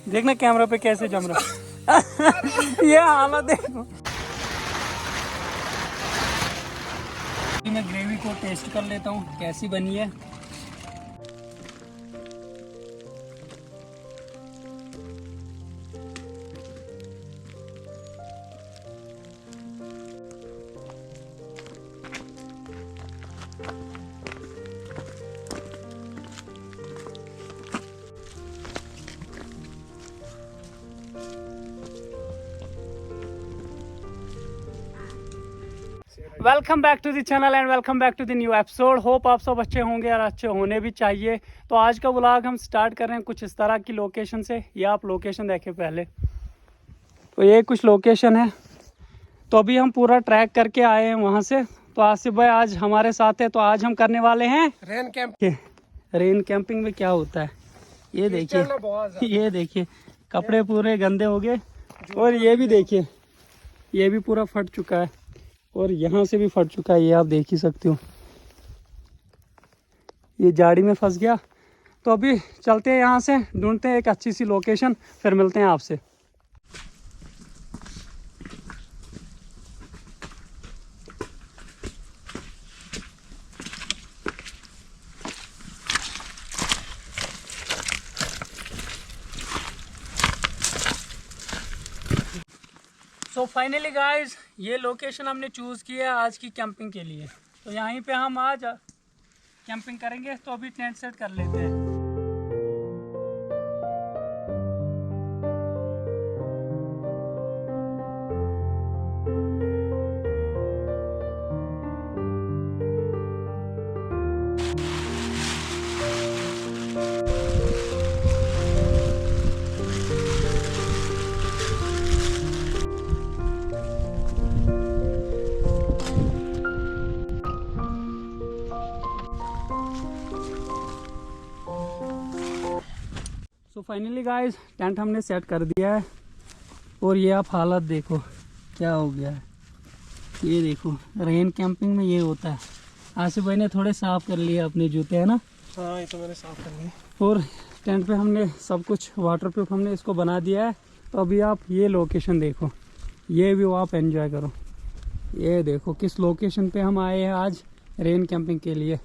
देखना कैमरा पे कैसे जम रहा ये हालत देखो। मैं ग्रेवी को टेस्ट कर लेता हूँ कैसी बनी है। Welcome back to the channel and welcome back to the new episode. Hope आप सब अच्छे होंगे और अच्छे होने भी चाहिए। तो आज का व्लॉग हम स्टार्ट कर रहे हैं कुछ इस तरह की लोकेशन से। ये आप लोकेशन देखें पहले, तो ये कुछ लोकेशन है। तो अभी हम पूरा ट्रैक करके आए हैं वहाँ से। तो आसिफ भाई आज हमारे साथ है। तो आज हम करने वाले हैं रेन कैंप। रेन कैंपिंग में क्या होता है ये देखिए, ये देखिए कपड़े पूरे गंदे हो गए। और ये भी देखिए, ये भी पूरा फट चुका है और यहाँ से भी फट चुका है। ये आप देख ही सकते हो, ये झाड़ी में फंस गया। तो अभी चलते हैं यहाँ से, ढूंढते हैं एक अच्छी सी लोकेशन, फिर मिलते हैं आपसे। सो फाइनली गाइस, ये लोकेशन हमने चूज़ किया है आज की कैंपिंग के लिए। तो यहीं पे हम आज कैंपिंग करेंगे। तो अभी टेंट सेट कर लेते हैं। सो फाइनली गाइस, टेंट हमने सेट कर दिया है। और ये आप हालत देखो क्या हो गया है। ये देखो रेन कैंपिंग में ये होता है। आसिफ भाई ने थोड़े साफ कर लिए अपने जूते, है ना? हाँ, ये तो मैंने साफ कर लिए। और टेंट पे हमने सब कुछ वाटरप्रूफ हमने इसको बना दिया है। तो अभी आप ये लोकेशन देखो, ये व्यू आप एंजॉय करो। ये देखो किस लोकेशन पे हम आए हैं आज रेन कैंपिंग के लिए।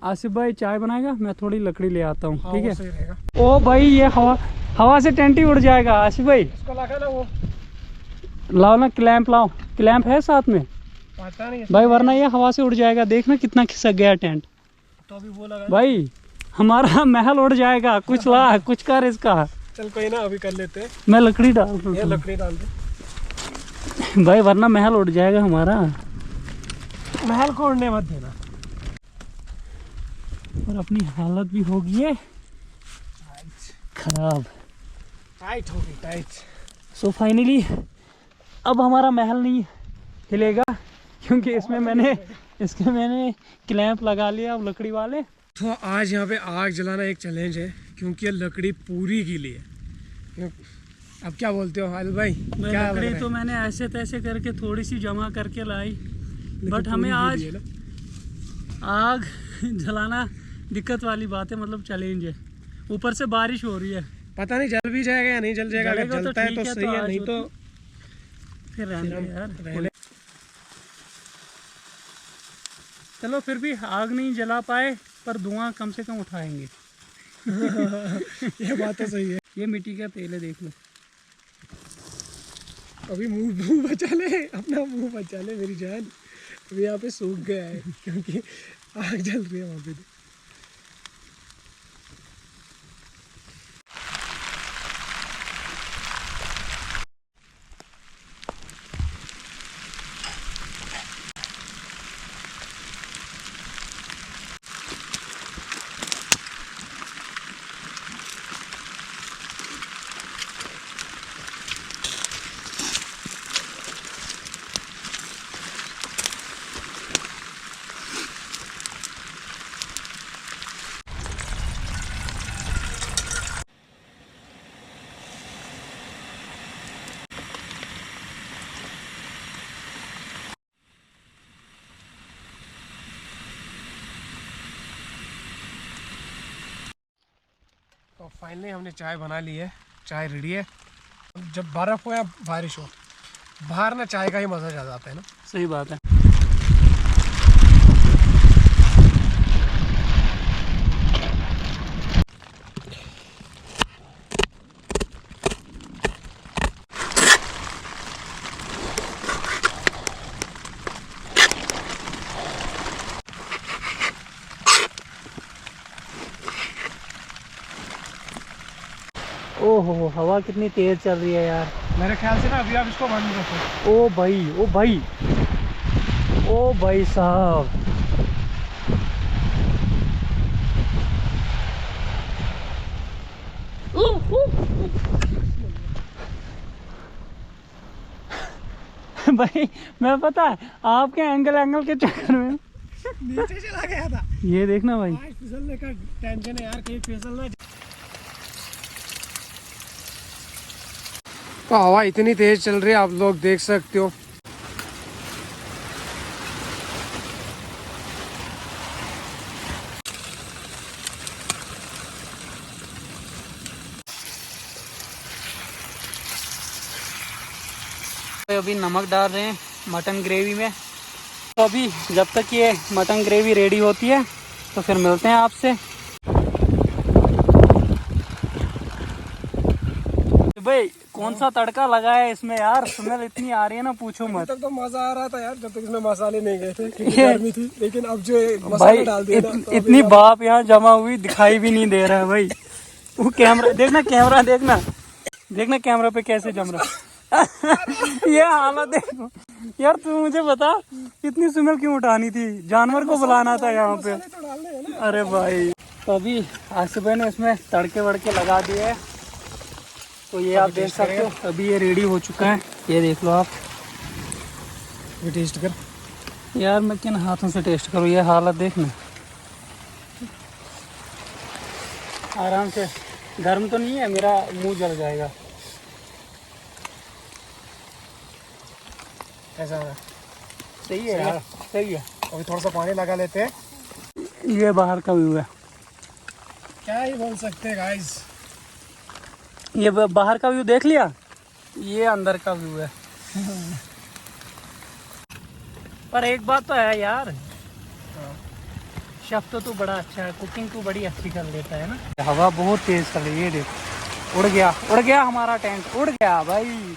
आसिफ भाई चाय बनाएगा, मैं थोड़ी लकड़ी ले आता हूँ। ठीक है। ओ भाई ये हवा से टेंट ही उड़ जाएगा। आसिफ भाई इसको लगा ना, वो लाओ ना क्लैंप, लाओ क्लैंप है साथ में। पता नहीं भाई वरना ये हवा से उड़ जाएगा। देखना कितना खिसक गया टेंट। तो अभी वो लगा भाई हमारा महल उड़ जाएगा। कुछ ला, कुछ कर इसका। चल कोई ना, अभी कर लेते हैं। मैं लकड़ी डाल दूँ, ये लकड़ी डाल दे भाई वरना महल उड़ जाएगा हमारा। महल को उड़ने मत देना। और अपनी हालत भी होगी है खराब। टाइट होगी, टाइट। सो फाइनली अब हमारा महल नहीं हिलेगा, क्योंकि इसमें मैंने क्लैंप लगा लिया अब लकड़ी वाले। तो आज यहाँ पे आग जलाना एक चैलेंज है, क्योंकि ये लकड़ी पूरी गीली है। अब क्या बोलते हो हाल भाई? क्या लकड़ी तो मैंने ऐसे तैसे करके थोड़ी सी जमा करके लाई, बट हमें आज आग जलाना दिक्कत वाली बात है, मतलब चैलेंज है। ऊपर से बारिश हो रही है, पता नहीं जल भी जाएगा या नहीं जल जाएगा। अगर जलता है तो सही है, नहीं तो फिर रहने। चलो फिर भी आग नहीं जला पाए पर धुआं कम से कम उठाएंगे। ये बात तो सही है। ये मिट्टी का तेल है, देख लो। अभी मुंह बचा ले, अपना मुंह बचा ले मेरी जान। अभी यहाँ पे सूख गया है क्योंकि आग जल रही है वहाँ पे। तो फाइनली हमने चाय बना ली है, चाय रेडी है। जब बर्फ़ हो या बारिश हो, बाहर ना चाय का ही मज़ा ज़्यादा आता है ना। सही बात है। ओहो, हवा कितनी तेज चल रही है यार। मेरे ख्याल से ना अभी आप इसको बंद रखो। ओ भाई, ओ भाई, ओ भाई साहब। भाई मैं पता है आपके एंगल के चक्कर में नीचे चला गया था। ये देखना भाई, आज फिसलने का टेंशन है यार, कहीं फिसलना। तो हवा इतनी तेज चल रही है, आप लोग देख सकते हो। अभी नमक डाल रहे हैं मटन ग्रेवी में। तो अभी जब तक ये मटन ग्रेवी रेडी होती है तो फिर मिलते हैं आपसे। भाई कौन सा तड़का लगा है इसमें यार, स्मेल इतनी आ रही है ना पूछो मत। तब तो मजा आ रहा था यार, जब तक इसमें मसाले नहीं गए थे क्योंकि गर्मी थी। लेकिन अब जो भाई मसाले डाल दिए ना, तो इतनी भाप यहाँ जमा हुई दिखाई भी नहीं दे रहा है भाई। वो कैमरा देखना, कैमरा देखना, देखना कैमरा पे कैसे जम रहा। ये हालत देखो यार। तू मुझे बता इतनी स्मेल क्यों उठानी थी, जानवर को बुलाना था यहाँ पे। तो डालने हैं ना। अरे भाई तो अभी आसिफ भाई ने इसमें तड़के वड़के लगा दिए हैं। तो ये आप देख सकते हो, अभी ये रेडी हो चुका है। ये देख लो आप, ये टेस्ट कर यार मैं किन हाथों से टेस्ट करूँ, ये हालत देखना। आराम से, गर्म तो नहीं है, मेरा मुंह जल जाएगा। कैसा है? सही है यार, सही है। अभी थोड़ा सा पानी लगा लेते हैं। ये बाहर का व्यू है। क्या ही बोल सकते हैं गाइस। ये बाहर का व्यू देख लिया, ये अंदर का व्यू है। पर एक बात तो है यार, शेफ तो तू बड़ा अच्छा है, कुकिंग तू बड़ी अच्छी कर लेता है ना। हवा बहुत तेज चल रही है, ये देख, उड़ गया, उड़ गया हमारा टेंट, उड़ गया भाई।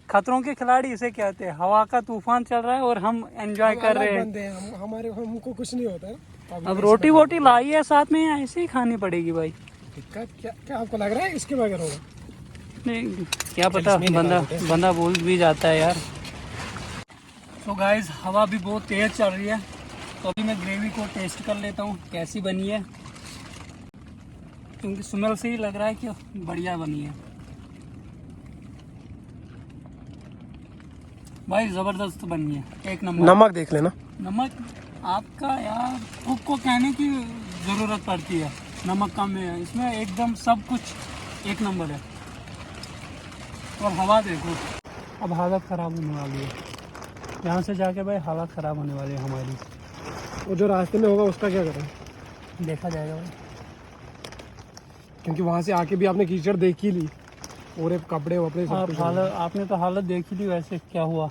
खतरों के खिलाड़ी इसे कहते हैं। हवा का तूफान चल रहा है और हम एंजॉय कर रहे हैं। बंदे हैं हमारे, हमको कुछ नहीं होता है। अब रोटी वोटी लाई है साथ में, या ऐसे ही खानी पड़ेगी भाई। दिक्कत क्या आपको लग रहा है इसके बगैर होगा? नहीं क्या पता, बंदा भूल भी जाता है यार। तो गाइस हवा भी बहुत तेज चल रही है, तो अभी मैं ग्रेवी को टेस्ट कर लेता हूँ कैसी बनी है, क्योंकि स्मेल से ही लग रहा है कि बढ़िया बनी है भाई। ज़बरदस्त बनी है, एक नंबर। नमक देख लेना। नमक आपका यार कुक को कहने की ज़रूरत पड़ती है, नमक कम है इसमें, एकदम सब कुछ एक नंबर है। और हवा देखो, अब हालत ख़राब होने वाली है यहाँ से जाके भाई, हालत ख़राब होने वाली है हमारी। वो जो रास्ते में होगा उसका क्या करें, देखा जाएगा भाई, क्योंकि वहाँ से आके भी आपने कीचड़ देख ही ली, पूरे कपड़े वपड़े सब कुछ। आपने तो हालत देखी थी, वैसे क्या हुआ।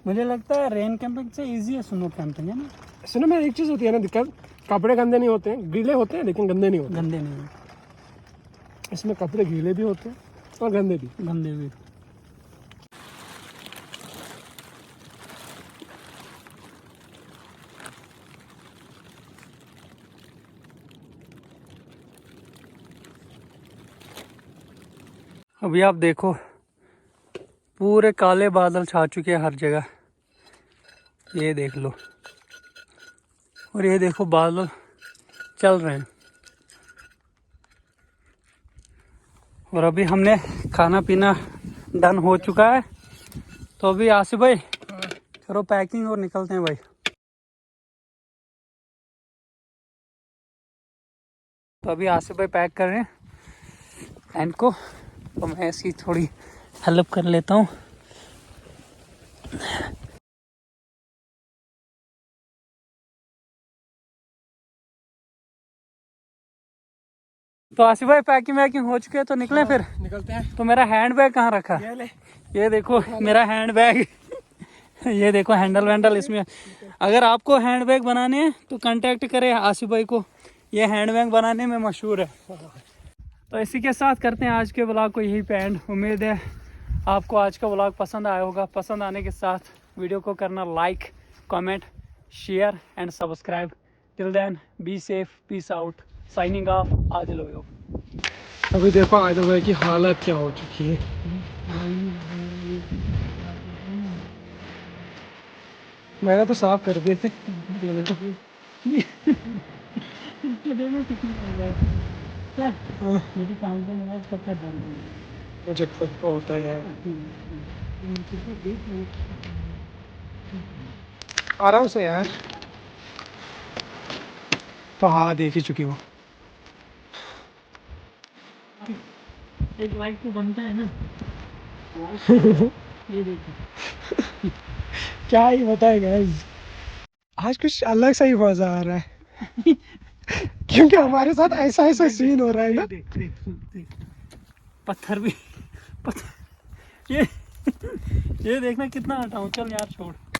मुझे लगता है रेन कैंपिंग से इजी है स्नो कैंपिंग, है ना। स्नो में एक चीज़ होती है ना दिक्कत, कपड़े गंदे नहीं होते हैं, गीले होते हैं लेकिन गंदे नहीं होते। गंदे नहीं, इसमें कपड़े गीले भी होते हैं और गंदे भी। अभी आप देखो पूरे काले बादल छा चुके हैं हर जगह, ये देख लो। और ये देखो बादल चल रहे हैं। और अभी हमने खाना पीना डन हो चुका है, तो अभी आसिफ भाई करो पैकिंग और निकलते हैं भाई। तो अभी आसिफ भाई पैक कर रहे हैं टेंट को, तो मैं इसकी थोड़ी हेल्प कर लेता हूँ। तो आसिफ भाई पैकिंग वैकिंग हो चुके हैं तो निकले फिर। निकलते हैं। तो मेरा हैंड बैग कहाँ रखा? ये ले। ये देखो मेरा हैंड बैग। ये देखो हैंडल वैंडल इसमें। अगर आपको हैंड बैग बनाने हैं तो कांटेक्ट करें आसिफ भाई को, ये हैंड बैग बनाने में मशहूर है। तो इसी के साथ करते हैं आज के व्लॉग को यही पे एंड। उम्मीद है आपको आज का व्लॉग पसंद आया होगा। पसंद आने के साथ वीडियो को करना like, comment, share and subscribe. Till then be safe, peace out, signing off Adil ओयो। अभी देखो आदिल भाई की हालत क्या हो चुकी है। मैंने तो साफ कर दिए थे। मुझे खुद को होता है आराम से यार। तो हाँ देख ही चुकी हूँ। एक लाइक तो बनता है ना। ये देखो क्या ही बताए गाइस, आज कुछ अलग सा ही मजा आ रहा है। क्योंकि हमारे साथ ऐसा ऐसा सीन हो रहा है ना। पत्थर भी पत्थर ये देखना कितना हटाऊं। चल यार छोड़।